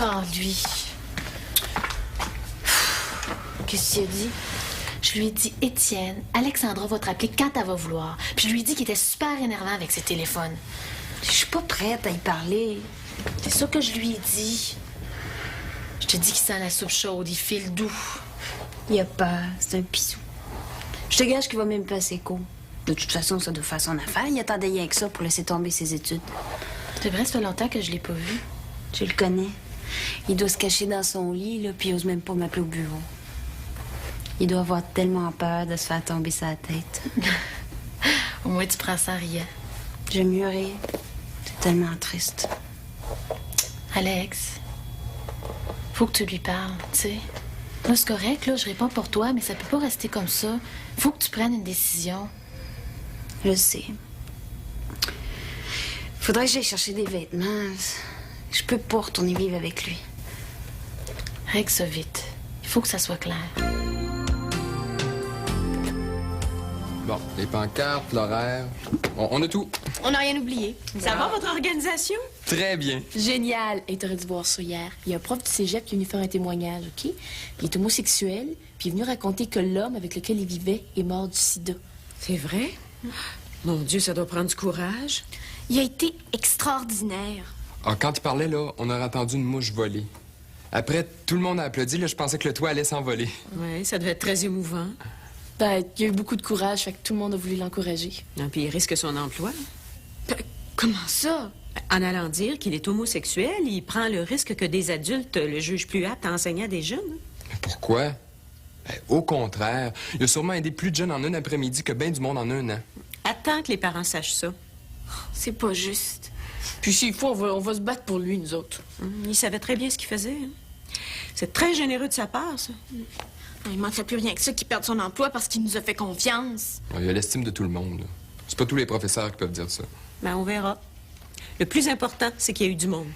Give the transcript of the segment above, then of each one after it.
Oh, lui. Qu'est-ce qu'il a dit? Je lui ai dit, Étienne, Alexandra va te rappeler quand elle va vouloir. Puis je lui ai dit qu'il était super énervant avec ses téléphones. Je suis pas prête à y parler. C'est ça que je lui ai dit. Je te dis qu'il sent la soupe chaude, il file doux. Il a peur, c'est un pissou. Je te gage qu'il va même passer court. De toute façon, ça doit faire son affaire. Il attendait rien que ça pour laisser tomber ses études. C'est vrai, ça fait longtemps que je l'ai pas vu. Tu le connais. Il doit se cacher dans son lit, là, puis il ose même pas m'appeler au bureau. Il doit avoir tellement peur de se faire tomber sa tête. Au moins, tu prends ça en riant. J'aime mieux rire. C'est tellement triste. Alex, faut que tu lui parles, tu sais. Là, c'est correct, là, je réponds pour toi, mais ça peut pas rester comme ça. Faut que tu prennes une décision. Je sais. Faudrait que j'aille chercher des vêtements. Je peux pas retourner vivre avec lui. Règle ça vite. Il faut que ça soit clair. Bon, les pancartes, l'horaire. On a tout. On n'a rien oublié. Ça va, votre organisation? Très bien. Génial! Et t'aurais dû voir ça hier. Il y a un prof du cégep qui est venu faire un témoignage, OK? Il est homosexuel, puis il est venu raconter que l'homme avec lequel il vivait est mort du sida. C'est vrai? Mon Dieu, ça doit prendre du courage. Il a été extraordinaire. Ah, quand il parlait, là, on aurait entendu une mouche voler. Après, tout le monde a applaudi, là, je pensais que le toit allait s'envoler. Oui, ça devait être très émouvant. Ben, il a eu beaucoup de courage, fait que tout le monde a voulu l'encourager. Et puis il risque son emploi. Comment ça? En allant dire qu'il est homosexuel, il prend le risque que des adultes le jugent plus apte à enseigner à des jeunes. Mais pourquoi? Ben, au contraire, il a sûrement aidé plus de jeunes en un après-midi que bien du monde en un an. Attends que les parents sachent ça. C'est pas juste. Puis s'il faut, on va se battre pour lui, nous autres. Il savait très bien ce qu'il faisait. Hein. C'est très généreux de sa part, ça. Il manquerait plus rien que ça qu'il perde son emploi parce qu'il nous a fait confiance. Il a l'estime de tout le monde, là. C'est pas tous les professeurs qui peuvent dire ça. Ben, on verra. Le plus important, c'est qu'il y a eu du monde.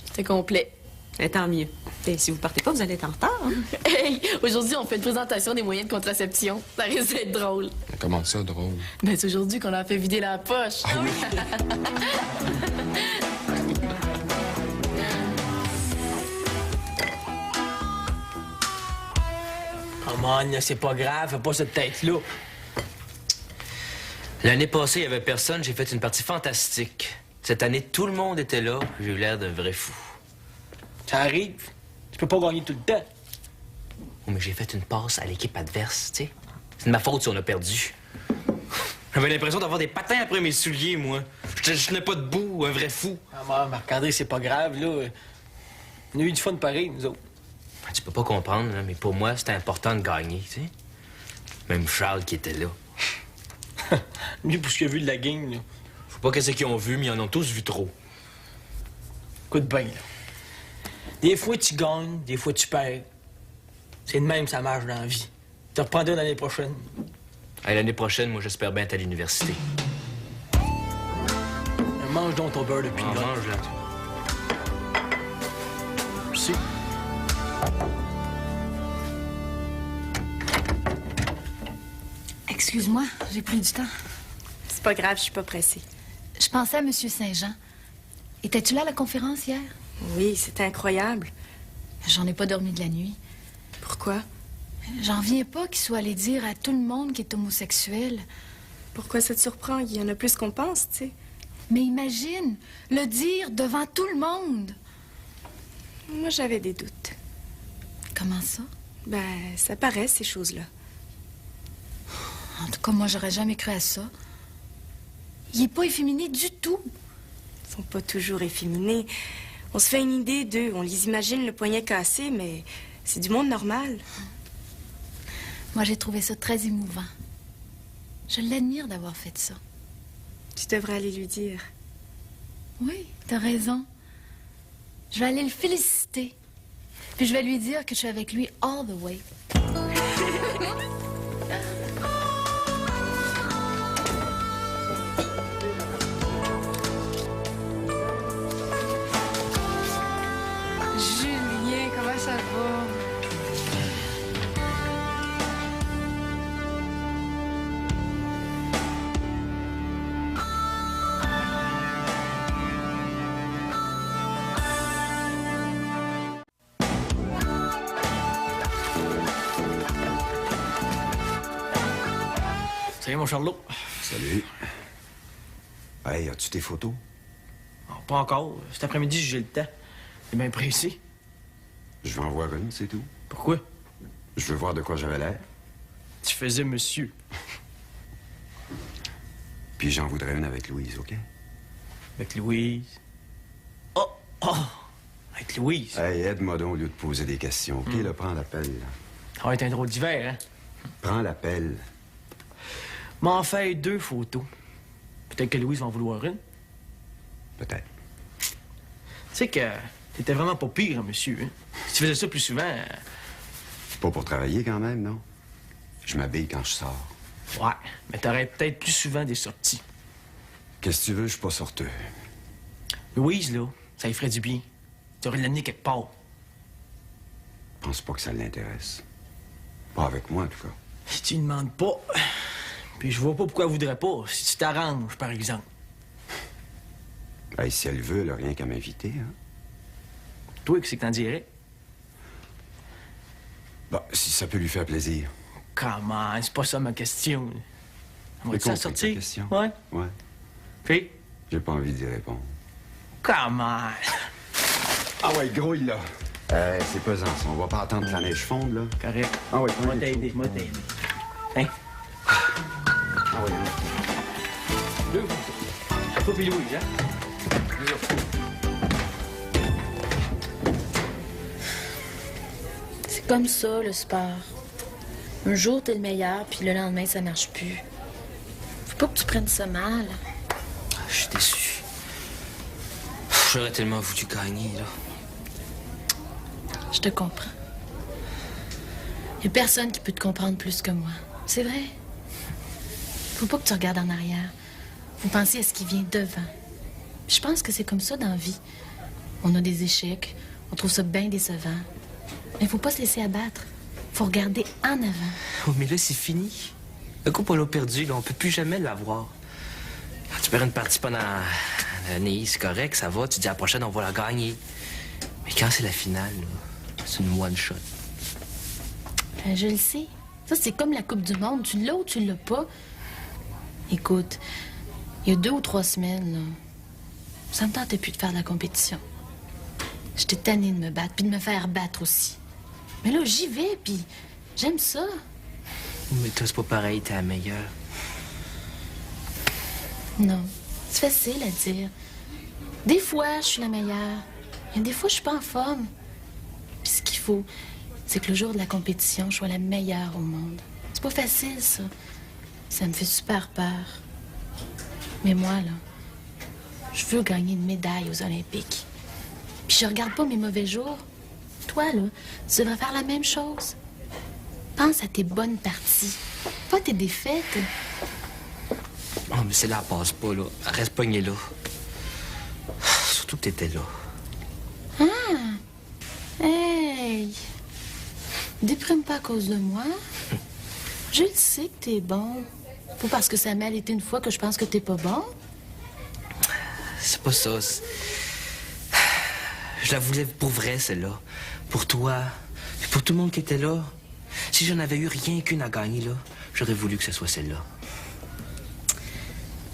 C'était complet. Et tant mieux. Et si vous partez pas, vous allez être en retard. Hein? Hey! Aujourd'hui, on fait une présentation des moyens de contraception. Ça risque d'être drôle. Mais comment ça, drôle? Ben, c'est aujourd'hui qu'on a fait vider la poche. Ah oui? Oh man, c'est pas grave, fais pas cette tête-là. L'année passée, il y avait personne, j'ai fait une partie fantastique. Cette année, tout le monde était là, j'ai eu l'air d'un vrai fou. Ça arrive. Tu peux pas gagner tout le temps. Oh, mais j'ai fait une passe à l'équipe adverse, tu sais. C'est de ma faute si on a perdu. J'avais l'impression d'avoir des patins après mes souliers, moi. Je tenais pas debout, un vrai fou. Ah, man, Marc-André, c'est pas grave, là. On a eu du fun pareil, nous autres. Tu peux pas comprendre, là, mais pour moi, c'était important de gagner, tu sais. Même Charles qui était là. Lui, pour ce qu'il a vu de la game, là. Faut pas qu'est-ce qu'ils ont vu, mais ils en ont tous vu trop. Écoute bien, là. Des fois, tu gagnes, des fois, tu perds. C'est de même, ça marche dans la vie. Tu reprendras l'année prochaine. Hey, l'année prochaine, moi, j'espère bien être à l'université. Mange donc ton beurre de pinot. Mange, là. Merci. Excuse-moi, j'ai pris du temps. C'est pas grave, je suis pas pressée. Je pensais à M. Saint-Jean. Étais-tu là à la conférence hier? Oui, c'était incroyable. J'en ai pas dormi de la nuit. Pourquoi? J'en viens pas qu'il soit allé dire à tout le monde qu'il est homosexuel. Pourquoi ça te surprend? Il y en a plus qu'on pense, tu sais. Mais imagine, le dire devant tout le monde. Moi, j'avais des doutes. Comment ça? Ben, ça paraît, ces choses-là. En tout cas, moi, j'aurais jamais cru à ça. Il est pas efféminé du tout. Ils sont pas toujours efféminés. On se fait une idée d'eux. On les imagine le poignet cassé, mais c'est du monde normal. Moi, j'ai trouvé ça très émouvant. Je l'admire d'avoir fait ça. Tu devrais aller lui dire. Oui, t'as raison. Je vais aller le féliciter. Puis je vais lui dire que je suis avec lui all the way. Julien, comment ça va? Salut, mon Charlot. Salut. Hey, as-tu tes photos? Non, pas encore. Cet après-midi, j'ai le temps. C'est bien précis. Je vais en voir une, c'est tout. Pourquoi? Je veux voir de quoi j'avais l'air. Tu faisais monsieur. Puis j'en voudrais une avec Louise, OK? Avec Louise. Oh! Oh! Avec Louise. Hey, aide-moi donc au lieu de poser des questions, OK? Là, prends l'appel. Là. Ça va être un drôle d'hiver, hein? Prends l'appel. M'en fais 2 photos. Peut-être que Louise va en vouloir une. Peut-être. Tu sais que t'étais vraiment pas pire, hein, monsieur. Hein? Si tu faisais ça plus souvent... Pas pour travailler quand même, non? Je m'habille quand je sors. Ouais, mais t'aurais peut-être plus souvent des sorties. Qu'est-ce que tu veux? Je suis pas sorteux. Louise, là, ça lui ferait du bien. Tu aurais l'amener quelque part. Je pense pas que ça l'intéresse. Pas avec moi, en tout cas. Si tu lui demandes pas... Puis je vois pas pourquoi elle voudrait pas, si tu t'arranges, par exemple. Hey, si elle veut, elle a rien qu'à m'inviter, hein? Toi, qu'est-ce que t'en dirais? Bah, si ça peut lui faire plaisir. Comment? C'est pas ça ma question. On va-tu compris s'en sortir? ta question. Ouais. Ouais. Puis? J'ai pas envie d'y répondre. Comment? Ah ouais, grouille, là. C'est pesant, ça. On va pas attendre que la neige fonde, là. Correct. Ah ouais, Moi t'aider, moi t'aider. Hein? Ah ouais, hein. 2 photos. Pas puis Louise, hein? C'est comme ça, le sport. Un jour, t'es le meilleur, puis le lendemain, ça marche plus. Faut pas que tu prennes ça mal. Je suis déçu. J'aurais tellement voulu gagner, là. Je te comprends. Y a personne qui peut te comprendre plus que moi. C'est vrai. Faut pas que tu regardes en arrière. Faut penser à ce qui vient devant. Puis je pense que c'est comme ça dans la vie. On a des échecs, on trouve ça bien décevant. Mais faut pas se laisser abattre. Faut regarder en avant. Oh, mais là, c'est fini. Le coup, on l'a perdu, là. On peut plus jamais l'avoir. Quand tu perds une partie pendant l'année, c'est correct, ça va. Tu dis à la prochaine, on va la gagner. Mais quand c'est la finale, là, c'est une one-shot. Je le sais. Ça, c'est comme la Coupe du Monde. Tu l'as ou tu l'as pas. Écoute, il y a 2 ou 3 semaines, là, ça me tentait plus de faire de la compétition. J'étais tannée de me battre, puis de me faire battre aussi. Mais là, j'y vais, puis j'aime ça. Mais toi, c'est pas pareil, t'es la meilleure. Non, c'est facile à dire. Des fois, je suis la meilleure. Et des fois, je suis pas en forme. Puis ce qu'il faut, c'est que le jour de la compétition, je sois la meilleure au monde. C'est pas facile, ça. Ça me fait super peur. Mais moi, là, je veux gagner une médaille aux Olympiques. Puis je regarde pas mes mauvais jours. Toi, là, tu devrais faire la même chose. Pense à tes bonnes parties, pas tes défaites. Oh, mais c'est là, elle passe pas, là. Elle reste pognée là. Surtout que t'étais là. Hey! Déprime pas à cause de moi. Je le sais que t'es bon. Pas parce que ça a mal été une fois que je pense que t'es pas bon. C'est pas ça. Je la voulais pour vrai, celle-là. Pour toi. Puis pour tout le monde qui était là. Si j'en avais eu rien qu'une à gagner, là, j'aurais voulu que ce soit celle-là.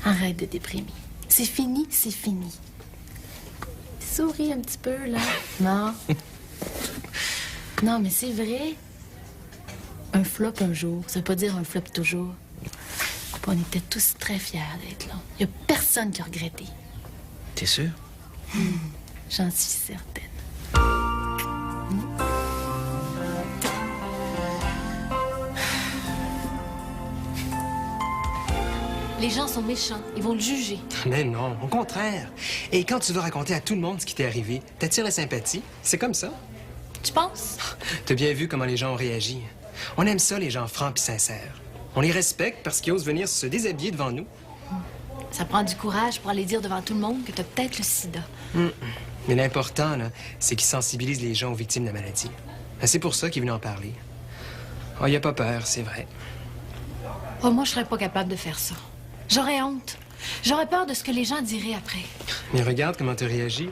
Arrête de déprimer. C'est fini, c'est fini. Souris un petit peu, là. Non. Non, mais c'est vrai. Un flop un jour, ça veut pas dire un flop toujours. Puis on était tous très fiers d'être là. Il y a personne qui a regretté. T'es sûr? J'en suis certaine. Les gens sont méchants. Ils vont le juger. Mais non, au contraire. Et quand tu veux raconter à tout le monde ce qui t'est arrivé, t'attires la sympathie. C'est comme ça. Tu penses? T'as bien vu comment les gens ont réagi. On aime ça, les gens francs et sincères. On les respecte parce qu'ils osent venir se déshabiller devant nous. Ça prend du courage pour aller dire devant tout le monde que t'as peut-être le sida. Mais l'important, là, c'est qu'ils sensibilisent les gens aux victimes de la maladie. C'est pour ça qu'ils viennent en parler. Oh, y a pas peur, c'est vrai. Oh, moi, je serais pas capable de faire ça. J'aurais honte. J'aurais peur de ce que les gens diraient après. Mais regarde comment tu réagis.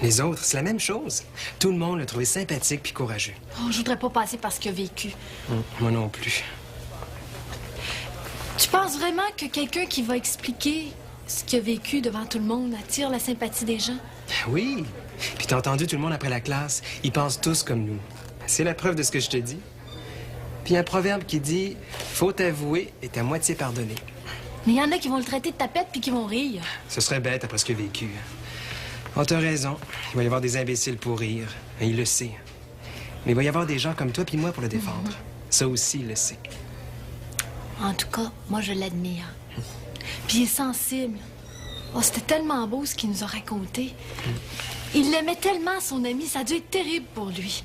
Les autres, c'est la même chose. Tout le monde l'a trouvé sympathique puis courageux. Oh, je voudrais pas passer par ce qu'il a vécu. Moi non plus. Tu penses vraiment que quelqu'un qui va expliquer ce qu'il a vécu devant tout le monde attire la sympathie des gens? Oui. Puis t'as entendu tout le monde après la classe. Ils pensent tous comme nous. C'est la preuve de ce que je te dis. Puis il y a un proverbe qui dit « Faut avouer est à moitié pardonné ». Mais il y en a qui vont le traiter de tapette puis qui vont rire. Ce serait bête après ce qu'il a vécu. Oh, t'as raison. Il va y avoir des imbéciles pour rire. Et il le sait. Mais il va y avoir des gens comme toi puis moi pour le défendre. Ça aussi, il le sait. En tout cas, moi, je l'admire. Puis il est sensible. Oh, c'était tellement beau ce qu'il nous a raconté. Il l'aimait tellement, son ami. Ça a dû être terrible pour lui.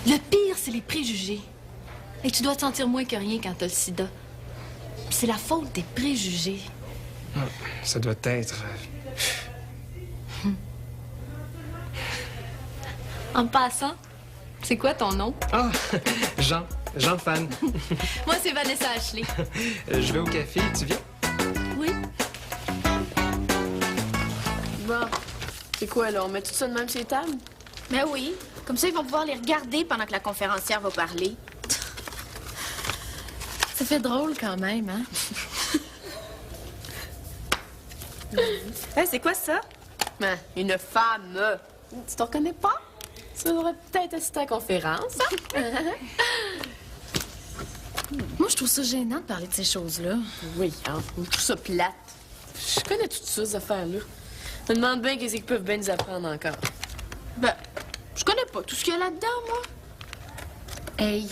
Le pire, c'est les préjugés. Et tu dois te sentir moins que rien quand t'as le sida. Puis c'est la faute des préjugés. Ah, ça doit être... En passant, c'est quoi ton nom? Ah, Jean. Jean Fan. Moi, c'est Vanessa Ashley. Je vais au café, tu viens? Oui. Bon, c'est quoi, là? On met tout ça de même sur les tables? Ben oui. Comme ça, ils vont pouvoir les regarder pendant que la conférencière va parler. Ça fait drôle quand même, hein? Hey, c'est quoi ça? Ben, une femme. Tu te reconnais pas? Tu devrais peut-être assister à la conférence. Moi, je trouve ça gênant de parler de ces choses-là. Oui, hein? Je trouve ça plate. Je connais toutes ces affaires-là. Je me demande bien qu'est-ce qu'ils peuvent bien nous apprendre encore. Ben, je connais pas tout ce qu'il y a là-dedans, moi. Hey,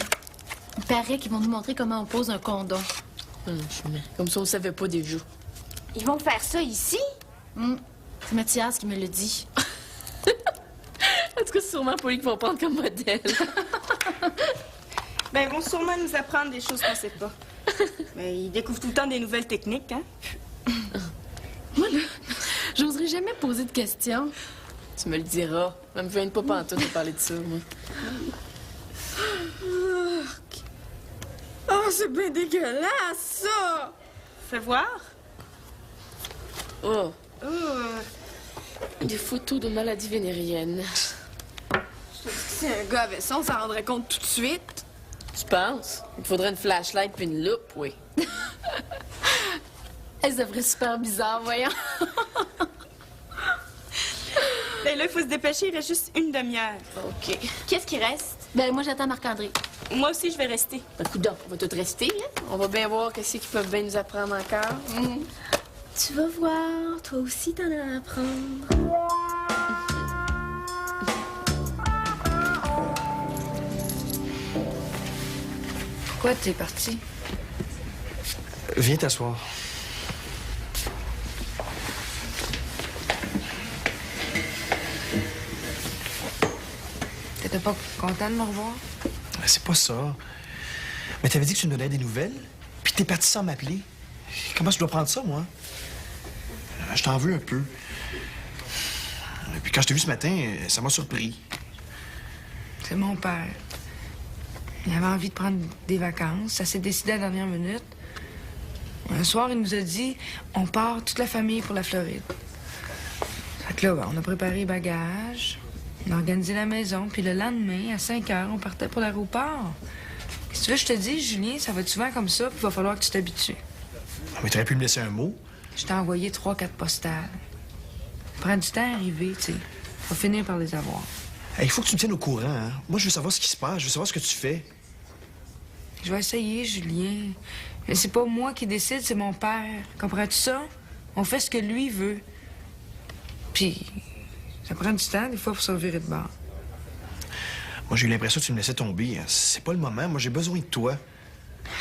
il paraît qu'ils vont nous montrer comment on pose un condom. Comme ça, on savait pas déjà. Ils vont faire ça ici? C'est Mathias qui me le dit. En tout cas, c'est sûrement pas lui qu'ils vont prendre comme modèle. Ben, ils vont sûrement nous apprendre des choses qu'on sait pas. Mais ils découvrent tout le temps des nouvelles techniques, hein? Moi, là, j'oserais jamais poser de questions. Tu me le diras. Ça me vient pas pantoute de parler de ça, moi. Oh, c'est bien dégueulasse, ça! Fais voir. Oh. Des photos de maladies vénériennes. Si un gars avait ça, on s'en rendrait compte tout de suite. Tu penses? Il faudrait une flashlight puis une loupe, oui. Elle se ferait super bizarre, voyons. Ben là, il faut se dépêcher, il reste juste une demi-heure. OK. Qu'est-ce qui reste? Ben, moi, j'attends Marc-André. Moi aussi, je vais rester. Ben, coudonc, on va tout rester, hein? On va bien voir qu'est-ce qu'ils peuvent bien nous apprendre encore. Tu vas voir, toi aussi t'en as à apprendre. Pourquoi t'es parti? Viens t'asseoir. T'étais pas content de me revoir? C'est pas ça. Mais t'avais dit que tu nous donnais des nouvelles, puis t'es parti sans m'appeler. Comment je dois prendre ça, moi? Je t'en veux un peu. Et puis quand je t'ai vu ce matin, ça m'a surpris. C'est mon père. Il avait envie de prendre des vacances. Ça s'est décidé à la dernière minute. Un soir, il nous a dit on part toute la famille pour la Floride. Fait que là, ben, on a préparé les bagages, on a organisé la maison, puis le lendemain, à 5 heures, on partait pour l'aéroport. Qu'est-ce que tu veux, je te dis, Julien, ça va être souvent comme ça, puis il va falloir que tu t'habitues. Mais t'aurais pu me laisser un mot. Je t'ai envoyé 3-4 postales. Prends du temps à arriver, tu sais. On va finir par les avoir. Hey, il faut que tu me tiennes au courant, hein? Moi, je veux savoir ce qui se passe, je veux savoir ce que tu fais. Je vais essayer, Julien. Mais c'est pas moi qui décide, c'est mon père. Comprends-tu ça? On fait ce que lui veut. Puis, ça prend du temps, des fois, pour se revirer de bord. Moi, j'ai eu l'impression que tu me laissais tomber. C'est pas le moment. Moi, j'ai besoin de toi.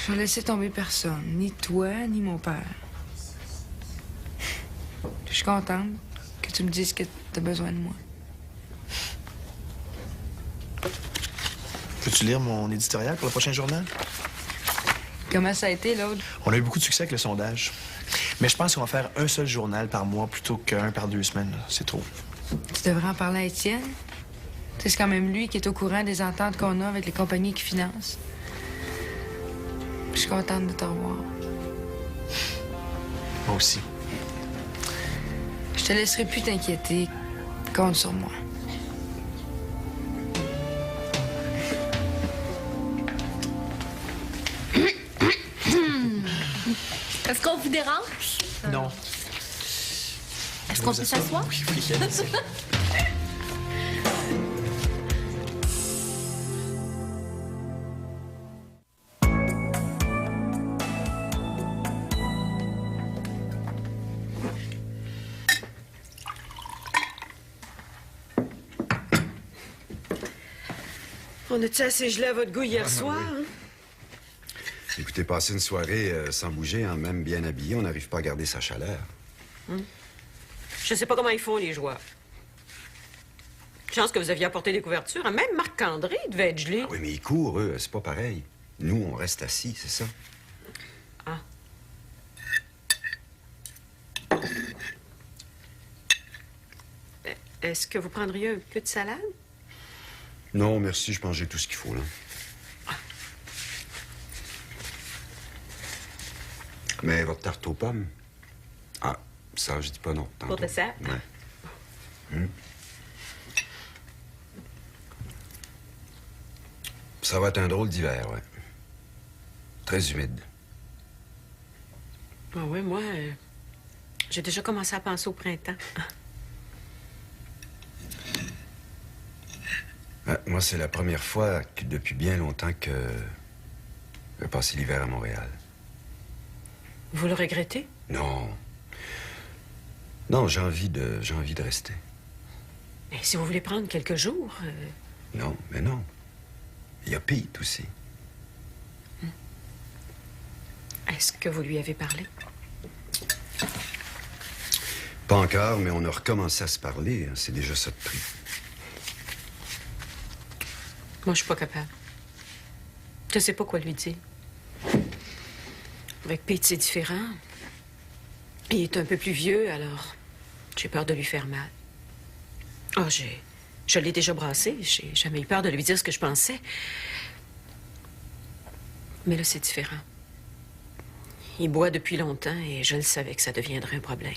Je vais laisser tomber personne. Ni toi, ni mon père. Je suis contente que tu me dises que t'as besoin de moi. Peux-tu lire mon éditorial pour le prochain journal? Comment ça a été, l'autre? On a eu beaucoup de succès avec le sondage. Mais je pense qu'on va faire un seul journal par mois plutôt qu'un par 2 semaines. C'est trop. Tu devrais en parler à Étienne. C'est quand même lui qui est au courant des ententes qu'on a avec les compagnies qui financent. Je suis contente de te revoir. Moi aussi. Je te laisserai plus t'inquiéter. Compte sur moi. vous dérange? Non. Est-ce qu'on peut s'asseoir? Oui, oui, allez-y. On a-tu assez gelé à votre goût hier soir? Oui. Écoutez, passer une soirée sans bouger, hein, même bien habillé, on n'arrive pas à garder sa chaleur. Je sais pas comment ils font, les joueurs. Chance que vous aviez apporté des couvertures. Hein? Même Marc-André devait être gelé. Ah oui, mais ils courent, eux, c'est pas pareil. Nous, on reste assis, c'est ça. Ah. Est-ce que vous prendriez un peu de salade? Non, merci, je pense que j'ai tout ce qu'il faut, là. Mais votre tarte aux pommes? Ah, ça, je dis pas non. Pour dessert? Ouais. Ça va être un drôle d'hiver, ouais. Très humide. Ah oui, moi, j'ai déjà commencé à penser au printemps. Moi, c'est la première fois depuis bien longtemps que je vais passer l'hiver à Montréal. Vous le regrettez? Non. Non, j'ai envie de rester. Mais si vous voulez prendre quelques jours... Non, mais non. Il y a Pete aussi. Est-ce que vous lui avez parlé? Pas encore, mais on a recommencé à se parler. C'est déjà ça de prix. Moi, je suis pas capable. Je sais pas quoi lui dire. Avec Pete, c'est différent. Il est un peu plus vieux, alors j'ai peur de lui faire mal. Oh, je l'ai déjà brassé. J'ai jamais eu peur de lui dire ce que je pensais. Mais là, c'est différent. Il boit depuis longtemps et je le savais que ça deviendrait un problème.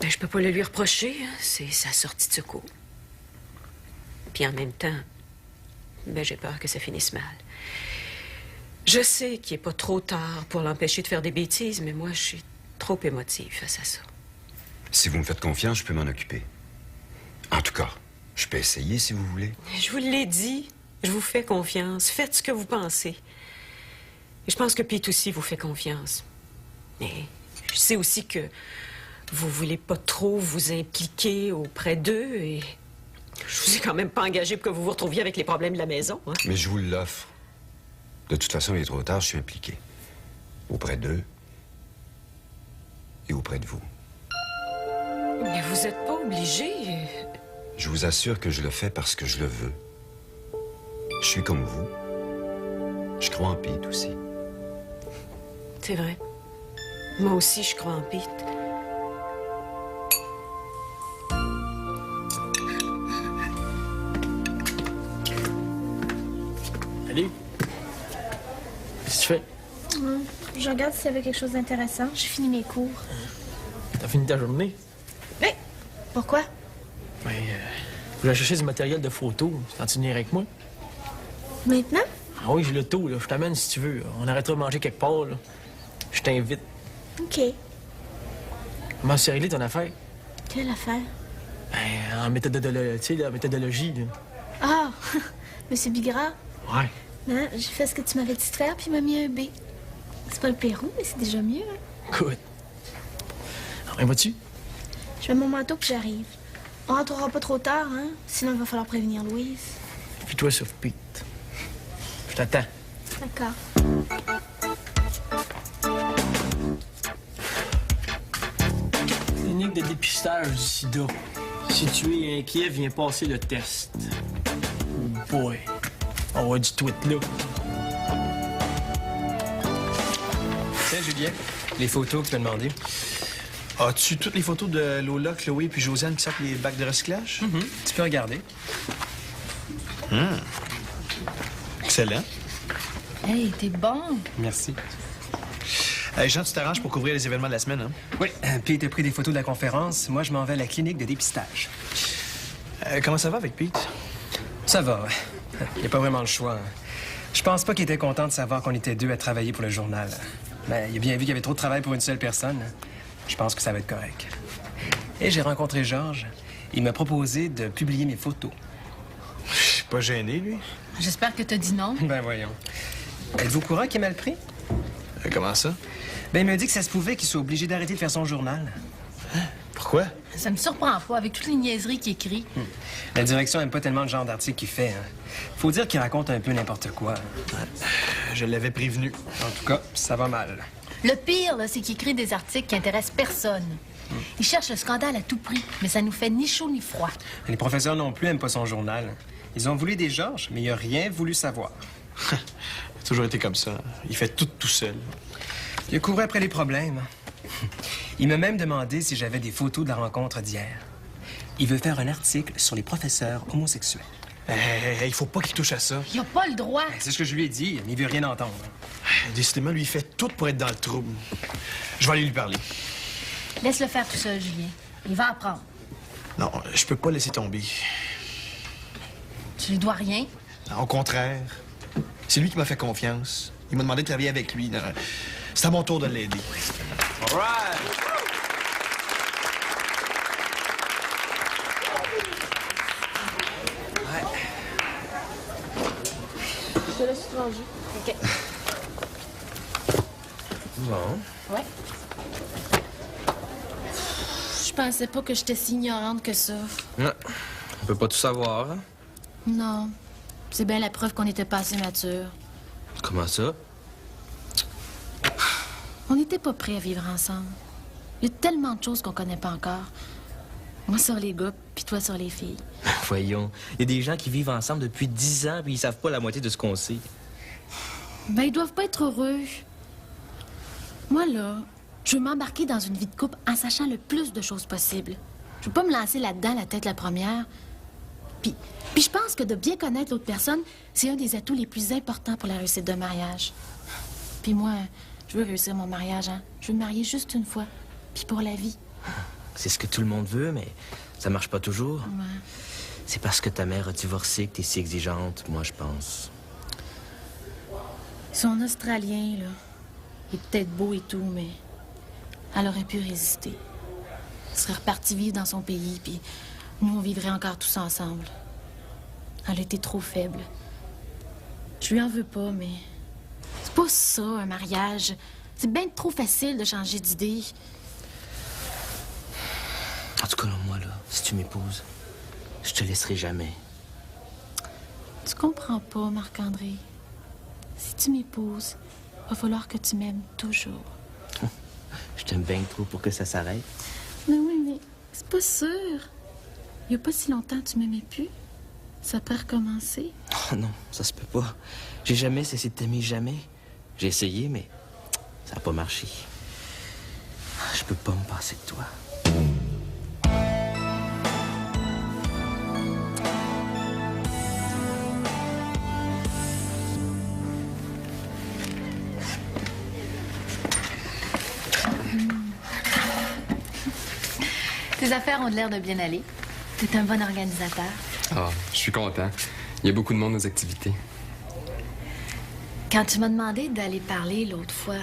Ben, je peux pas le lui reprocher, hein. C'est sa sortie de secours. Puis en même temps, ben, j'ai peur que ça finisse mal. Je sais qu'il n'est pas trop tard pour l'empêcher de faire des bêtises, mais moi, je suis trop émotive face à ça. Si vous me faites confiance, je peux m'en occuper. En tout cas, je peux essayer si vous voulez. Je vous l'ai dit, je vous fais confiance. Faites ce que vous pensez. Et je pense que Pete aussi vous fait confiance. Mais je sais aussi que vous voulez pas trop vous impliquer auprès d'eux et je vous ai quand même pas engagé pour que vous vous retrouviez avec les problèmes de la maison. Hein? Mais je vous l'offre. De toute façon, il est trop tard, je suis impliqué. Auprès d'eux et auprès de vous. Mais vous n'êtes pas obligé. Je vous assure que je le fais parce que je le veux. Je suis comme vous. Je crois en Pete aussi. C'est vrai. Moi aussi, je crois en Pete. Salut. Qu'est-ce que tu fais? Je regarde s'il y avait quelque chose d'intéressant. J'ai fini mes cours. T'as fini ta journée? Oui. Pourquoi? Ben, faut aller chercher du matériel de photo. T'en venir avec moi? Maintenant? Ah oui, j'ai le taux, là. Je t'amène si tu veux. On arrêtera de manger quelque part, là. Je t'invite. OK. Comment c'est réglé ton affaire? Quelle affaire? Ben, en méthodologie, tu sais, la méthodologie, là. Ah! Monsieur Bigras? Ouais. Non, j'ai fait ce que tu m'avais dit de faire, puis il m'a mis un B. C'est pas le Pérou, mais c'est déjà mieux, hein? Écoute. Ben, vas-tu? Je mets mon manteau puis j'arrive. On rentrera pas trop tard, hein? Sinon, il va falloir prévenir Louise. Puis toi sur Pete. Je t'attends. D'accord. Clinique de dépistage du sida. Si tu es inquiet, viens passer le test. Oh boy. On va du tweet là. Tiens, Julien, les photos que tu m'as demandées. As-tu toutes les photos de Lola, Chloé puis Josiane qui sortent les bacs de recyclage? Tu peux regarder. Excellent. Hey, t'es bon. Merci. Hey, Jean, tu t'arranges pour couvrir les événements de la semaine, hein? Oui, Pete a pris des photos de la conférence. Moi, je m'en vais à la clinique de dépistage. Comment ça va avec Pete? Ça va. Il n'y a pas vraiment le choix. Je pense pas qu'il était content de savoir qu'on était deux à travailler pour le journal. Ben, il a bien vu qu'il y avait trop de travail pour une seule personne. Je pense que ça va être correct. Et j'ai rencontré Georges. Il m'a proposé de publier mes photos. Je suis pas gêné, lui. J'espère que t'as dit non. Ben voyons. Êtes-vous au courant qu'il est mal pris? Comment ça? Ben, il m'a dit que ça se pouvait qu'il soit obligé d'arrêter de faire son journal. Pourquoi? Ça me surprend pas, avec toutes les niaiseries qu'il écrit. La direction aime pas tellement le genre d'article qu'il fait. Faut dire qu'il raconte un peu n'importe quoi. Je l'avais prévenu. En tout cas, ça va mal. Le pire, là, c'est qu'il écrit des articles qui intéressent personne. Il cherche le scandale à tout prix, mais ça nous fait ni chaud ni froid. Les professeurs non plus aiment pas son journal. Ils ont voulu des Georges, mais il a rien voulu savoir. Il a toujours été comme ça. Il fait tout seul. Il a couru après les problèmes. Il m'a même demandé si j'avais des photos de la rencontre d'hier. Il veut faire un article sur les professeurs homosexuels. Il faut pas qu'il touche à ça. Il a pas le droit. C'est ce que je lui ai dit. Il veut rien entendre. Décidément, lui, il fait tout pour être dans le trouble. Je vais aller lui parler. Laisse-le faire tout seul, Julien. Il va apprendre. Non, je peux pas laisser tomber. Tu lui dois rien? Non, au contraire. C'est lui qui m'a fait confiance. Il m'a demandé de travailler avec lui. C'est à mon tour de l'aider. All right! Je te laisse tout ranger. OK. Bon. Ouais. Je pensais pas que j'étais si ignorante que ça. Non, on peut pas tout savoir. Hein? Non. C'est bien la preuve qu'on n'était pas assez mature. Comment ça? On n'était pas prêts à vivre ensemble. Il y a tellement de choses qu'on connaît pas encore. Moi sur les gars, puis toi sur les filles. Voyons, il y a des gens qui vivent ensemble depuis 10 ans puis ils savent pas la moitié de ce qu'on sait. Ben, ils doivent pas être heureux. Moi, là, je veux m'embarquer dans une vie de couple en sachant le plus de choses possibles. Je veux pas me lancer là-dedans la tête la première. Puis je pense que de bien connaître l'autre personne, c'est un des atouts les plus importants pour la réussite d'un mariage. Puis moi, je veux réussir mon mariage, hein. Je veux me marier juste une fois, puis pour la vie. C'est ce que tout le monde veut, mais ça marche pas toujours. Ouais. C'est parce que ta mère a divorcé que t'es si exigeante, moi, je pense. Son Australien, là, il est peut-être beau et tout, mais elle aurait pu résister. Elle serait repartie vivre dans son pays, puis nous, on vivrait encore tous ensemble. Elle a été trop faible. Je lui en veux pas, mais c'est pas ça, un mariage. C'est bien trop facile de changer d'idée. En tout cas, là, moi, là, si tu m'épouses, je te laisserai jamais. Tu comprends pas, Marc-André. Si tu m'épouses, va falloir que tu m'aimes toujours. Je t'aime bien trop pour que ça s'arrête. Mais oui, mais c'est pas sûr. Il y a pas si longtemps tu m'aimais plus. Ça peut recommencer. Oh non, ça se peut pas. J'ai jamais cessé de t'aimer, jamais. J'ai essayé, mais ça a pas marché. Je peux pas me passer de toi. Tes affaires ont l'air de bien aller. T'es un bon organisateur. Ah, je suis content. Il y a beaucoup de monde aux activités. Quand tu m'as demandé d'aller parler l'autre fois,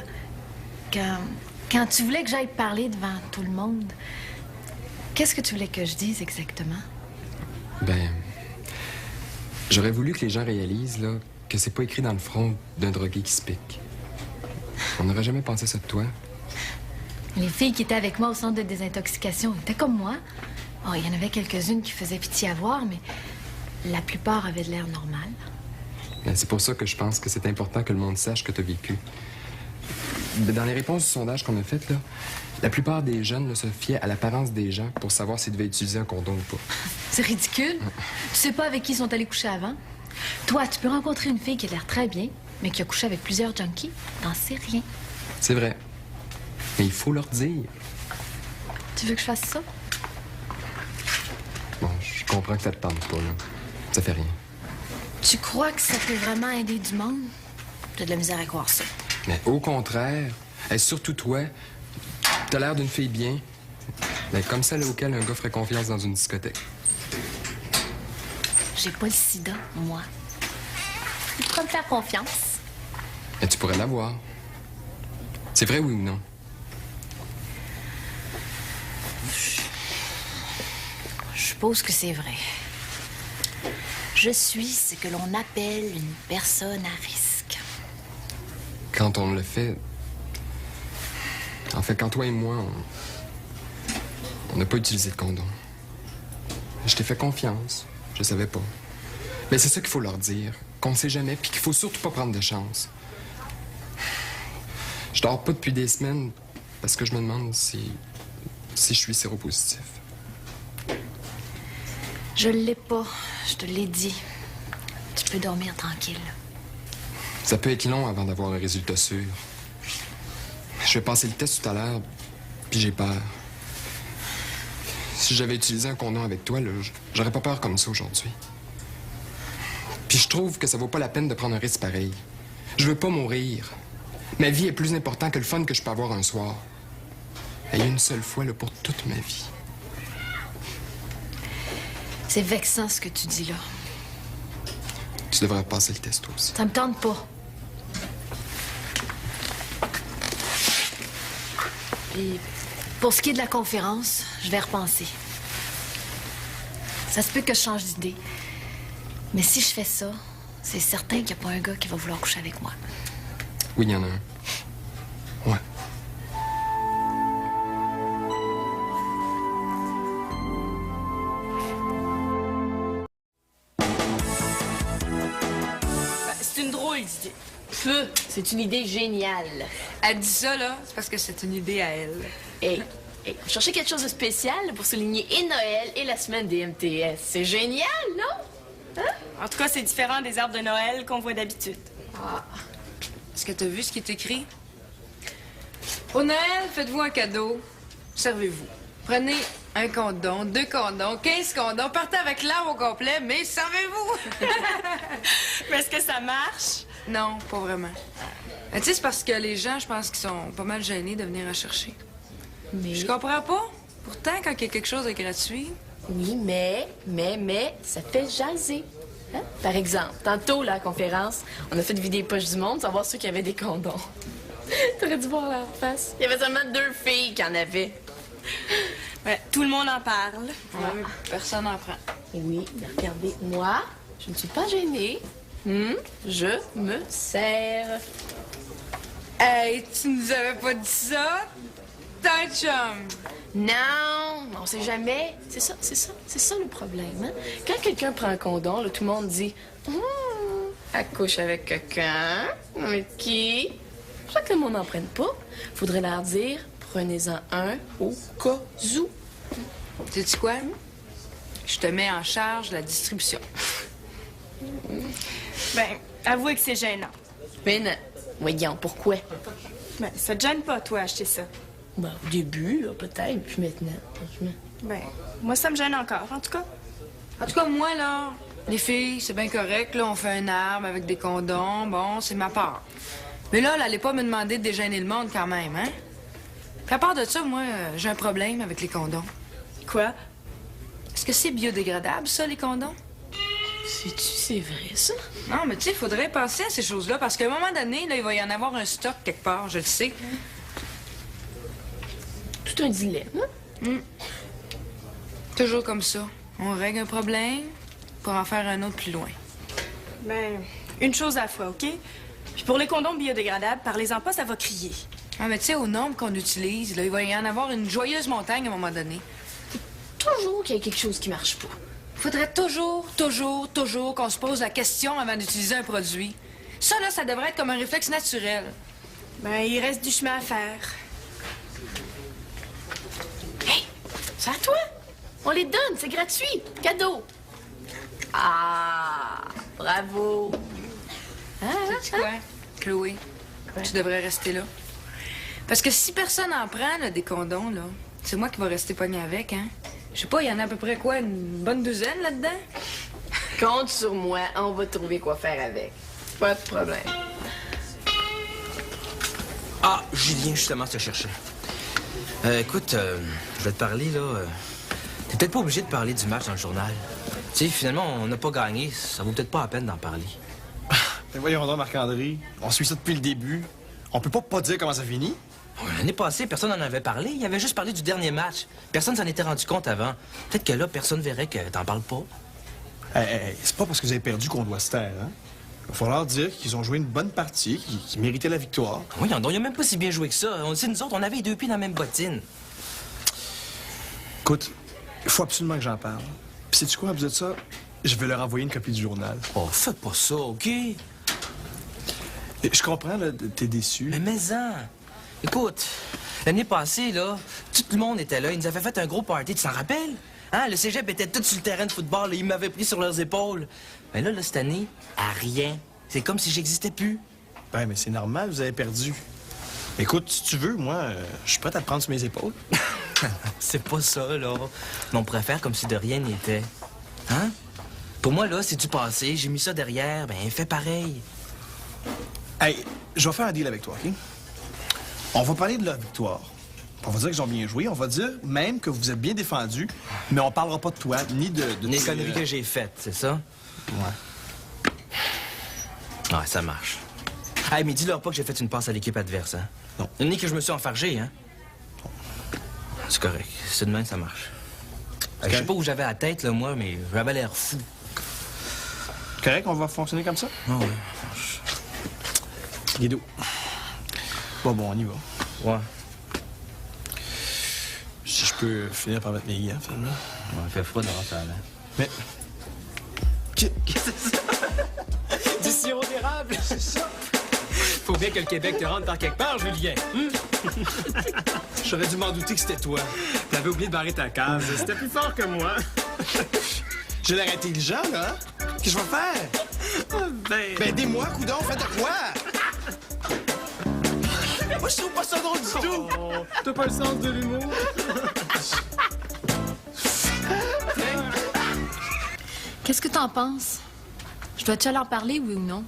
quand tu voulais que j'aille parler devant tout le monde, qu'est-ce que tu voulais que je dise exactement? Ben, j'aurais voulu que les gens réalisent, là, que c'est pas écrit dans le front d'un drogué qui se pique. On n'aurait jamais pensé ça de toi. Les filles qui étaient avec moi au centre de désintoxication étaient comme moi. Oh, il y en avait quelques-unes qui faisaient pitié à voir, mais la plupart avaient de l'air normal. Ben, c'est pour ça que je pense que c'est important que le monde sache que tu as vécu. Dans les réponses du sondage qu'on a fait, là, la plupart des jeunes là, se fiaient à l'apparence des gens pour savoir s'ils devaient utiliser un condom ou pas. C'est ridicule. Tu sais pas avec qui ils sont allés coucher avant? Toi, tu peux rencontrer une fille qui a l'air très bien, mais qui a couché avec plusieurs junkies. T'en sais rien. C'est vrai. Mais il faut leur dire. Tu veux que je fasse ça? Bon, je comprends que ça te tente pas, là. Ça fait rien. Tu crois que ça peut vraiment aider du monde? J'ai de la misère à croire ça. Mais au contraire, et surtout toi, t'as l'air d'une fille bien, mais comme celle auquel un gars ferait confiance dans une discothèque. J'ai pas le sida, moi. Tu peux me faire confiance. Et tu pourrais l'avoir. C'est vrai, oui ou non? Je suppose que c'est vrai. Je suis ce que l'on appelle une personne à risque. Quand on le fait... En fait, quand toi et moi, on n'a pas utilisé de condom. Je t'ai fait confiance. Je savais pas. Mais c'est ça qu'il faut leur dire. Qu'on ne sait jamais, puis qu'il faut surtout pas prendre de chance. Je dors pas depuis des semaines parce que je me demande si je suis séropositif. Je l'ai pas, je te l'ai dit. Tu peux dormir tranquille. Ça peut être long avant d'avoir un résultat sûr. Je vais passer le test tout à l'heure, puis j'ai peur. Si j'avais utilisé un condom avec toi, là, j'aurais pas peur comme ça aujourd'hui. Puis je trouve que ça vaut pas la peine de prendre un risque pareil. Je veux pas mourir. Ma vie est plus importante que le fun que je peux avoir un soir. Et une seule fois, là, pour toute ma vie. C'est vexant ce que tu dis là. Tu devrais passer le test toi aussi. Ça me tente pas. Puis, pour ce qui est de la conférence, je vais repenser. Ça se peut que je change d'idée. Mais si je fais ça, c'est certain qu'il n'y a pas un gars qui va vouloir coucher avec moi. Oui, il y en a un. Ouais. C'est une drôle d'idée. Peu, c'est une idée géniale. Elle dit ça, là, c'est parce que c'est une idée à elle. Hey, chercher quelque chose de spécial pour souligner et Noël et la semaine des MTS. C'est génial, non? Hein? En tout cas, c'est différent des arbres de Noël qu'on voit d'habitude. Ah. Est-ce que t'as vu ce qui est écrit? Au Noël, faites-vous un cadeau. Servez-vous. Prenez un condom, 2 condoms, 15 condoms, partez avec l'arbre au complet, mais servez-vous! Mais est-ce que ça marche? Non, pas vraiment. Tu sais, c'est parce que les gens, je pense qu'ils sont pas mal gênés de venir en chercher. Mais... Je comprends pas. Pourtant, quand il y a quelque chose de gratuit... Oui, mais, ça fait jaser. Hein? Par exemple, tantôt, là, à la conférence, on a fait vider les poches du monde, savoir ceux qui avaient des condoms. T'aurais dû voir leur face. Il y avait seulement 2 filles qui en avaient. Ouais, tout le monde en parle. Ouais, mais personne n'en prend. Oui, mais regardez, moi, je ne suis pas gênée. Je me sers. Hey, tu nous avais pas dit ça? T'as un chum! Non, on sait jamais. C'est ça le problème. Hein? Quand quelqu'un prend un condom, là, tout le monde dit elle couche avec quelqu'un. Avec qui? Pour ça que le monde n'en prenne pas, faudrait leur dire prenez-en un au cas où. Sais-tu quoi? Je te mets en charge de la distribution. Ben, avouez que c'est gênant. Mais non. Voyons, pourquoi? Ben, ça te gêne pas, toi, acheter ça? Ben, au début, là, peut-être, puis maintenant, franchement. Ben, moi, ça me gêne encore, en tout cas. En tout cas, moi, là, les filles, c'est bien correct, là, on fait un arbre avec des condoms, bon, c'est ma part. Mais là, elle allait pas me demander de dégêner le monde quand même, hein? Puis à part de ça, moi, j'ai un problème avec les condoms. Quoi? Est-ce que c'est biodégradable, ça, les condoms? C'est vrai, ça? Non, mais tu sais, il faudrait penser à ces choses-là, parce qu'à un moment donné, là, il va y en avoir un stock quelque part, je le sais. Tout un dilemme. Toujours comme ça. On règle un problème pour en faire un autre plus loin. Ben, une chose à la fois, OK? Puis pour les condoms biodégradables, parlez-en pas, ça va crier. Ah, mais tu sais, au nombre qu'on utilise, là, il va y en avoir une joyeuse montagne à un moment donné. Toujours qu'il y ait quelque chose qui marche pas. Faudrait toujours qu'on se pose la question avant d'utiliser un produit. Ça, là, ça devrait être comme un réflexe naturel. Ben, il reste du chemin à faire. Hey, c'est à toi. On les donne, c'est gratuit. Cadeau. Ah, bravo. Sais-tu quoi, Chloé? Tu devrais rester là. Parce que si personne en prend, là, des condoms, là, c'est moi qui va rester pogné avec, hein? Je sais pas, il y en a à peu près quoi, une bonne douzaine là-dedans? Compte sur moi, on va trouver quoi faire avec. Pas de problème. Ah, Julien, justement, te cherchais. Écoute, je vais te parler, là. T'es peut-être pas obligé de parler du match dans le journal. Tu sais, finalement, on n'a pas gagné. Ça vaut peut-être pas la peine d'en parler. Mais voyons donc, Marc-André. On suit ça depuis le début. On peut pas dire comment ça finit. L'année passée, personne n'en avait parlé. Il avait juste parlé du dernier match. Personne s'en était rendu compte avant. Peut-être que là, personne verrait que t'en parles pas. Hey, c'est pas parce que vous avez perdu qu'on doit se taire, hein? Il va falloir dire qu'ils ont joué une bonne partie, qu'ils méritaient la victoire. Oui, il a même pas si bien joué que ça. On sait, nous autres, on avait les 2 pieds dans la même bottine. Écoute, il faut absolument que j'en parle. Puis sais-tu quoi, à cause de ça, je vais leur envoyer une copie du journal. Oh, fais pas ça, OK? Je comprends, là, t'es déçu. Mais-en! Écoute, l'année passée, là, tout le monde était là. Ils nous avaient fait un gros party, tu t'en rappelles? Hein? Le cégep était tout sur le terrain de football, là. Ils m'avaient pris sur leurs épaules. Mais là, cette année, à rien. C'est comme si j'existais plus. Ben, mais c'est normal, vous avez perdu. Écoute, si tu veux, moi, je suis prêt à te prendre sur mes épaules. C'est pas ça, là. Mais on pourrait faire comme si de rien n'était. Hein? Pour moi, là, c'est du passé. J'ai mis ça derrière. Ben, fais pareil. Hey, je vais faire un deal avec toi, OK? On va parler de leur victoire. On va dire qu'ils ont bien joué. On va dire même que vous êtes bien défendus, mais on parlera pas de toi, ni de Des conneries que j'ai faites, c'est ça? Ouais. Ouais, ça marche. Hey, mais dis-leur pas que j'ai fait une passe à l'équipe adverse, hein? Non. Ni que je me suis enfargé, hein? C'est correct. C'est de même, ça marche. Je sais pas où j'avais la tête, là, moi, mais j'avais l'air fou. Correct, on va fonctionner comme ça? Ah ouais. Guido. Bon, on y va. Ouais. Si je peux finir par mettre mes gants, finalement. Ouais, il fait froid devant ça, là. Mais... Qu'est-ce que c'est ça? Du sirop d'érable, c'est ça? Faut bien que le Québec te rentre par quelque part, Julien. J'aurais dû m'en douter que c'était toi. T'avais oublié de barrer ta case. C'était plus fort que moi. J'ai l'air intelligent, là, hein? Qu'est-ce que je vais faire? Ben, aidez-moi, coudon, faites de quoi? Moi, je trouve pas ça drôle du tout! Oh, t'as pas le sens de l'humour? Qu'est-ce que t'en penses? Je dois-tu aller en parler, oui ou non?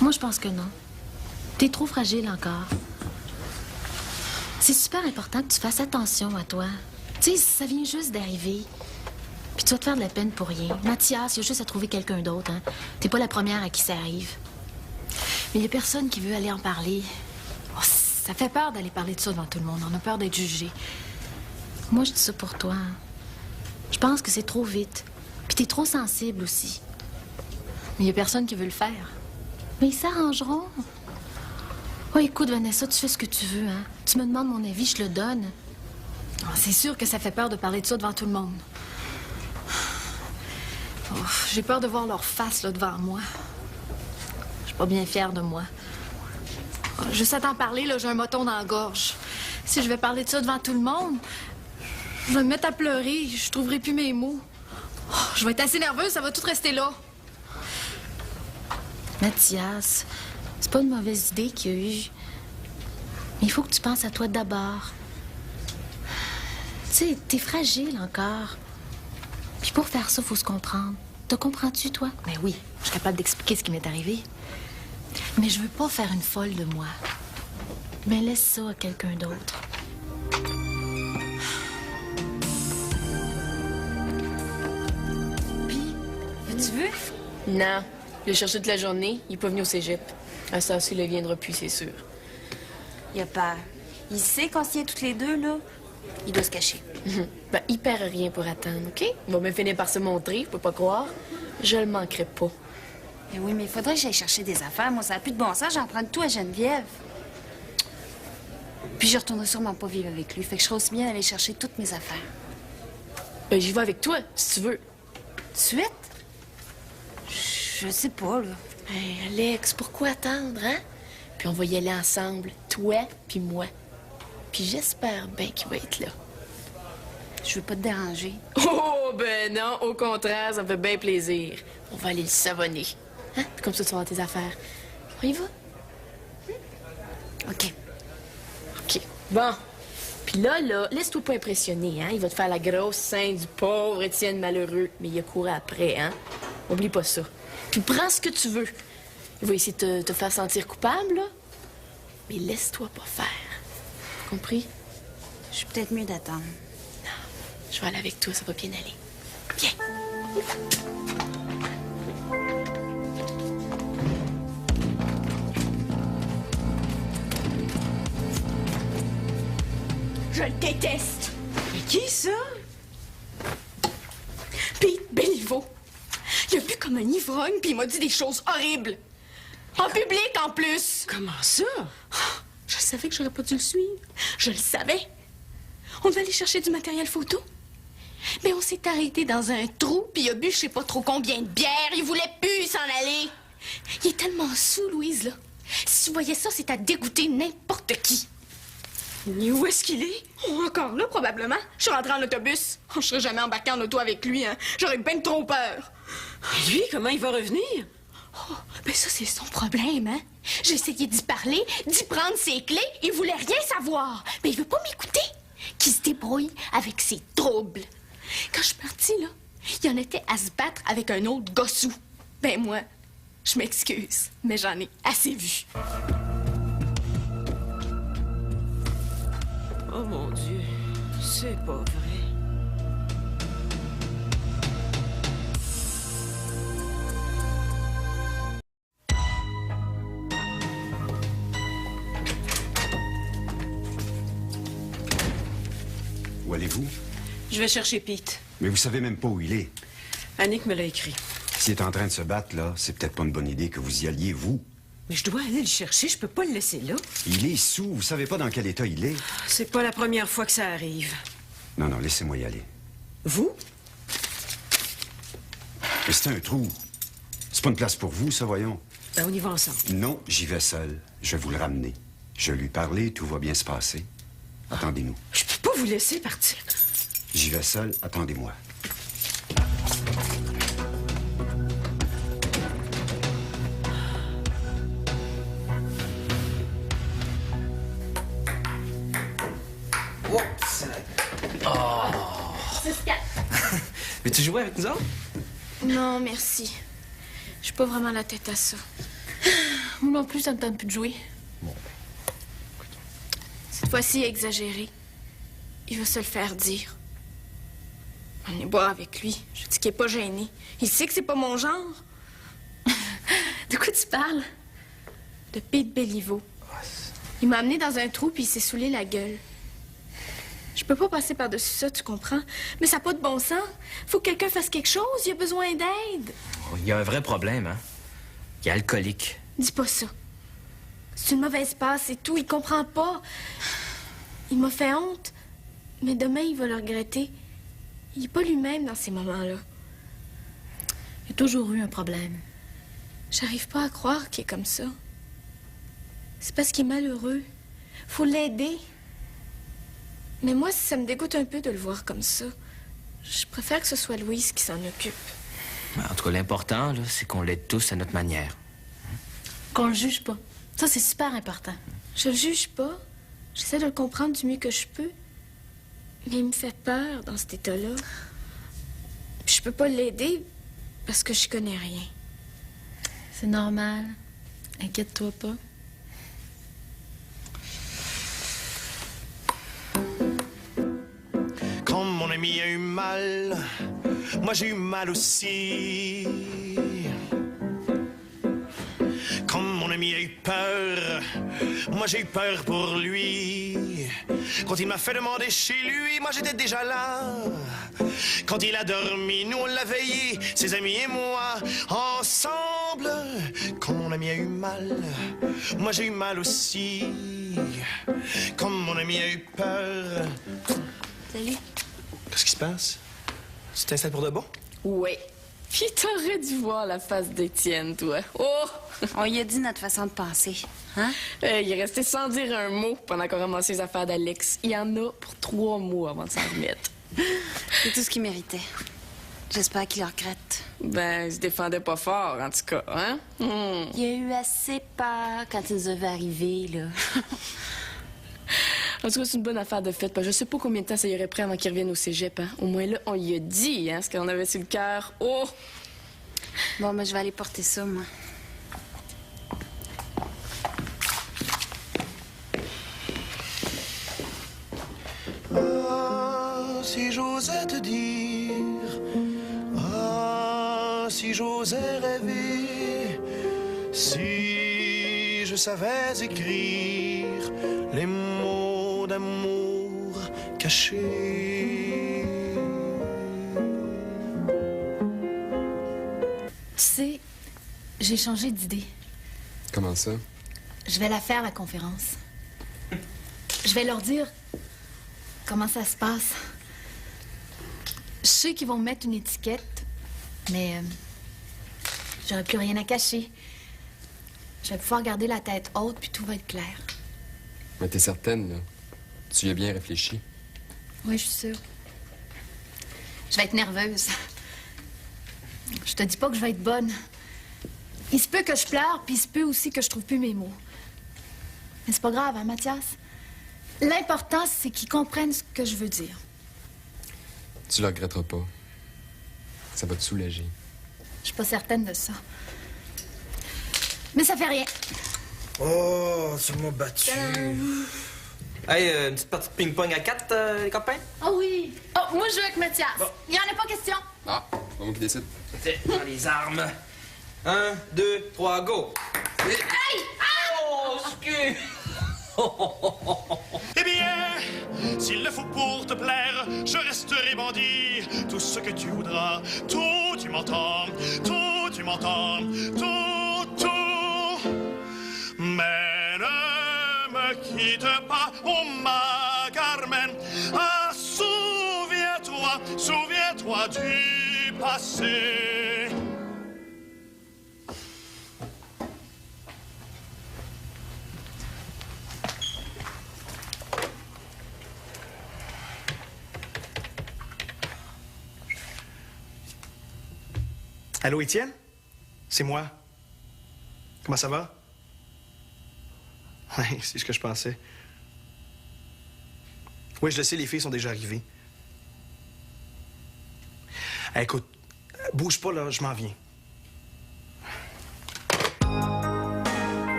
Moi, je pense que non. T'es trop fragile encore. C'est super important que tu fasses attention à toi. Tu sais, ça vient juste d'arriver. Puis tu vas te faire de la peine pour rien. Mathias, il a juste à trouver quelqu'un d'autre, hein. T'es pas la première à qui ça arrive. Mais il y a personne qui veut aller en parler. Oh, ça fait peur d'aller parler de ça devant tout le monde. On a peur d'être jugé. Moi, je dis ça pour toi. Je pense que c'est trop vite. Puis t'es trop sensible aussi. Mais il y a personne qui veut le faire. Mais ils s'arrangeront. Oh, écoute, Vanessa, tu fais ce que tu veux, hein. Tu me demandes mon avis, je te le donne. Oh, c'est sûr que ça fait peur de parler de ça devant tout le monde. Oh, j'ai peur de voir leur face, là, devant moi. Je suis pas bien fière de moi. Oh, juste à t'en parler, là, j'ai un moton dans la gorge. Si je vais parler de ça devant tout le monde, je vais me mettre à pleurer. Je trouverai plus mes mots. Oh, je vais être assez nerveuse, ça va tout rester là. Mathias, c'est pas une mauvaise idée qu'il y a eu. Mais il faut que tu penses à toi d'abord. Tu sais, t'es fragile encore. Puis pour faire ça, il faut se comprendre. Te comprends-tu, toi? Ben oui, je suis capable d'expliquer ce qui m'est arrivé. Mais je veux pas faire une folle de moi. Mais laisse ça à quelqu'un d'autre. Puis, tu veux? Non. Je l'ai cherché toute la journée. Il est pas venu au cégep. À ça aussi, il ne viendra plus, c'est sûr. Il a peur. Il sait qu'on s'y est toutes les deux, là. Il doit se cacher. Ben, il perd rien pour attendre, OK? Il va même finir par se montrer, je peux pas croire. Je le manquerai pas. Mais oui, mais il faudrait que j'aille chercher des affaires. Moi, ça n'a plus de bon sens. J'en prends tout à Geneviève. Puis je retournerai sûrement pas vivre avec lui. Fait que je serais aussi bien d'aller chercher toutes mes affaires. Ben, j'y vais avec toi, si tu veux. De suite? Je sais pas, là. Hey, Alex, pourquoi attendre, hein? Puis on va y aller ensemble, toi puis moi. Puis j'espère bien qu'il va être là. Je veux pas te déranger. Oh, ben non, au contraire, ça me fait bien plaisir. On va aller le savonner. Hein? Puis comme ça, tu vas avoir tes affaires. On y va? OK. OK. Bon. Puis là, laisse-toi pas impressionner, hein? Il va te faire la grosse scène du pauvre Étienne malheureux. Mais il a couru après, hein? Oublie pas ça. Puis prends ce que tu veux. Il va essayer de te faire sentir coupable, là. Mais laisse-toi pas faire. Compris? Je suis peut-être mieux d'attendre. Non. Je vais aller avec toi, ça va bien aller. Viens. Je le déteste. Mais qui, ça? Pete Béliveau. Il a bu comme un ivrogne, puis il m'a dit des choses horribles. En public, en plus. Comment ça? Je savais que j'aurais pas dû le suivre. Je le savais. On devait aller chercher du matériel photo. Mais on s'est arrêté dans un trou, puis il a bu je sais pas trop combien de bières. Il voulait plus s'en aller. Il est tellement saoul, Louise, là. Si tu voyais ça, c'est à dégoûter n'importe qui. Et où est-ce qu'il est? Oh, encore là, probablement. Je suis rentrée en autobus. Je serais jamais embarquée en auto avec lui, hein. J'aurais bien trop peur. Et lui, comment il va revenir? Oh, ben ça, c'est son problème, hein. J'ai essayé d'y parler, d'y prendre ses clés. Il voulait rien savoir. Mais il veut pas m'écouter. Qu'il se débrouille avec ses troubles. Quand je suis partie, là, il en était à se battre avec un autre gossou. Ben moi, je m'excuse, mais j'en ai assez vu. Oh mon Dieu, c'est pas vrai. Où allez-vous? Je vais chercher Pete. Mais vous savez même pas où il est. Annick me l'a écrit. S'il est en train de se battre, là, c'est peut-être pas une bonne idée que vous y alliez, vous. Mais je dois aller le chercher, je peux pas le laisser là. Il est sous, vous savez pas dans quel état il est. C'est pas la première fois que ça arrive. Non, non, laissez-moi y aller. Vous? Mais c'est un trou. C'est pas une place pour vous, ça, voyons. Ben, on y va ensemble. Non, j'y vais seul. Je vais vous le ramener. Je vais lui parler, tout va bien se passer. Attendez-nous. Je peux pas vous laisser partir. J'y vais seul, attendez-moi. Oups! Oh! Veux-tu jouer avec nous autres? Non, merci. J'ai pas vraiment la tête à ça. Moi non plus, ça me tente plus de jouer. Bon. Cette fois-ci, exagéré. Il va se le faire dire. On est boire avec lui. Je dis qu'il est pas gêné. Il sait que c'est pas mon genre. De quoi tu parles? De Pete Béliveau. Il m'a amené dans un trou puis il s'est saoulé la gueule. Je peux pas passer par-dessus ça, tu comprends? Mais ça n'a pas de bon sens. Faut que quelqu'un fasse quelque chose. Il a besoin d'aide. Oh, il y a un vrai problème, hein? Il est alcoolique. Dis pas ça. C'est une mauvaise passe et tout. Il comprend pas. Il m'a fait honte. Mais demain, il va le regretter. Il est pas lui-même dans ces moments-là. Il y a toujours eu un problème. J'arrive pas à croire qu'il est comme ça. C'est parce qu'il est malheureux. Faut l'aider. Mais moi, ça me dégoûte un peu de le voir comme ça. Je préfère que ce soit Louise qui s'en occupe. En tout cas, l'important, là, c'est qu'on l'aide tous à notre manière. Qu'on le juge pas. Ça, c'est super important. Je le juge pas. J'essaie de le comprendre du mieux que je peux. Mais il me fait peur dans cet état-là. Puis je peux pas l'aider parce que je connais rien. C'est normal. Inquiète-toi pas. Quand mon ami a eu mal, moi j'ai eu mal aussi. Quand mon ami a eu peur, moi j'ai eu peur pour lui. Quand il m'a fait demander chez lui, moi j'étais déjà là. Quand il a dormi, nous on l'a veillé, ses amis et moi, ensemble. Quand mon ami a eu mal, moi j'ai eu mal aussi. Quand mon ami a eu peur... Salut. Qu'est-ce qui se passe? Tu t'installes pour de bon? Oui. Puis t'aurais dû voir la face d'Étienne, toi. Oh! On lui a dit notre façon de penser, hein? Il est resté sans dire un mot pendant qu'on ramassait les affaires d'Alex. Il y en a pour 3 mois avant de s'en remettre. C'est tout ce qu'il méritait. J'espère qu'il le regrette. Ben, il se défendait pas fort, en tout cas, hein? Il a eu assez peur quand il nous avait arrivé, là. En tout cas, c'est une bonne affaire de fête. Je sais pas combien de temps ça y aurait pris avant qu'il revienne au cégep, hein? Au moins là, on lui a dit, hein, ce qu'on avait sur le cœur. Oh! Bon, mais je vais aller porter ça, moi. Ah, si j'osais te dire, ah, si j'osais rêver, si je savais écrire les mots d'amour caché. Tu sais, j'ai changé d'idée. Comment ça? Je vais la faire, la conférence. Je vais leur dire comment ça se passe. Je sais qu'ils vont me mettre une étiquette, mais j'aurai plus rien à cacher. Je vais pouvoir garder la tête haute, puis tout va être clair. Mais t'es certaine, là? Tu y as bien réfléchi? Oui, je suis sûre. Je vais être nerveuse. Je te dis pas que je vais être bonne. Il se peut que je pleure, puis il se peut aussi que je trouve plus mes mots. Mais c'est pas grave, hein, Mathias? L'important, c'est qu'ils comprennent ce que je veux dire. Tu le regretteras pas. Ça va te soulager. Je suis pas certaine de ça. Mais ça fait rien. Oh, tu m'as battu. Hey, une petite partie de ping-pong à 4, les copains? Oh oui. Oh, moi, je joue avec Mathias. Il y en a pas question. Ah, c'est moi qui décide. Dans les armes. 1, 2, 3, go! Hey! Oh, excuse! Eh bien, s'il le faut pour te plaire, je resterai bandit. Tout ce que tu voudras, tout, tu m'entends, tout, tu m'entends, tout. Mais ne me quitte pas, oh ma Carmen. Ah, souviens-toi du passé. Allô, Étienne? C'est moi. Comment ça va? Oui, c'est ce que je pensais. Oui, je le sais, les filles sont déjà arrivées. Écoute, bouge pas, là, je m'en viens.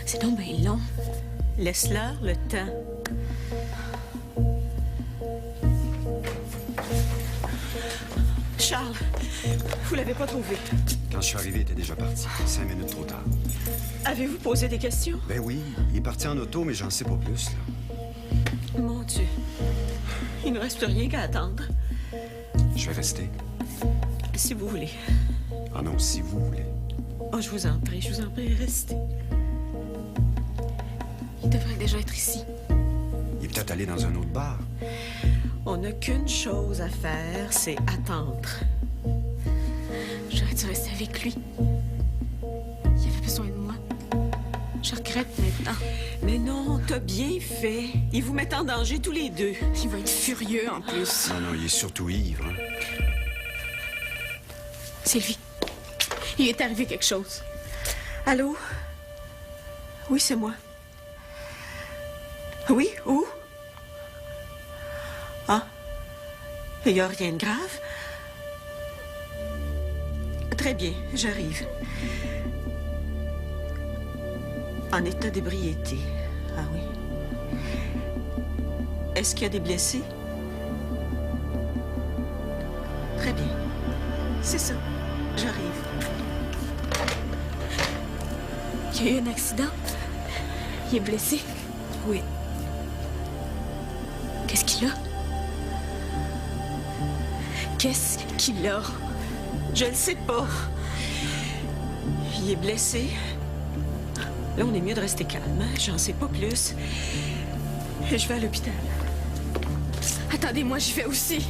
C'est donc bien long. Laisse-leur le temps. Charles, vous l'avez pas trouvé. Quand je suis arrivé, il était déjà parti. 5 minutes trop tard. Avez-vous posé des questions? Ben oui, il est parti en auto, mais j'en sais pas plus, là. Mon Dieu. Il ne reste plus rien qu'à attendre. Je vais rester. Si vous voulez. Ah non, si vous voulez. Oh, je vous en prie, restez. Il devrait déjà être ici. Il est peut-être allé dans un autre bar. On n'a qu'une chose à faire, c'est attendre. J'aurais dû rester avec lui. Il avait besoin de moi. Je regrette maintenant. Mais non, t'as bien fait. Il vous met en danger tous les deux. Il va être furieux en plus. Non, il est surtout ivre. Hein? Sylvie, il est arrivé quelque chose. Allô? Oui, c'est moi. Oui, où? Ah, il n'y a rien de grave? Très bien, j'arrive. En état d'ébriété. Ah oui. Est-ce qu'il y a des blessés? Très bien. C'est ça. J'arrive. Il y a eu un accident. Il est blessé. Oui. Qu'est-ce qu'il a? Qu'est-ce qu'il a? Je ne sais pas. Il est blessé. Là, on est mieux de rester calme. Hein? J'en sais pas plus. Je vais à l'hôpital. Attendez-moi, j'y vais aussi.